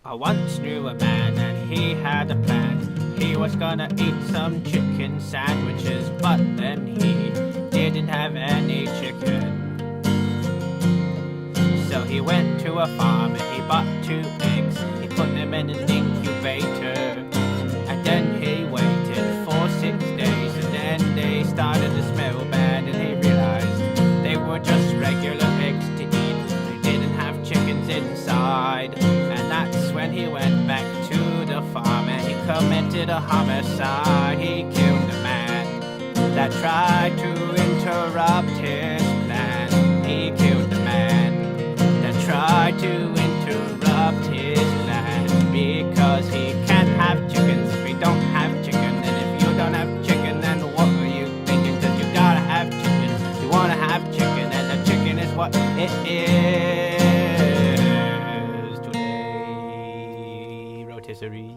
I once knew a man and he had a plan. He was gonna eat some chicken sandwiches, but then he didn't have any chicken. So he went to a farm and he bought 2 eggs. He put them in an incubator, and then he waited for 6 days, and then they started to smell bad, and he realized they were just regular eggs to eat. They didn't have chickens inside. And that's when he went back to the farm and he committed a homicide. He killed a man that tried to interrupt his plan. He killed a man that tried to interrupt his plan, because he can't have chickens if he don't have chicken. And if you don't have chicken, then what are you thinking? 'Cause you gotta have chicken. You wanna have chicken, and the chicken is what it is. Rotisserie.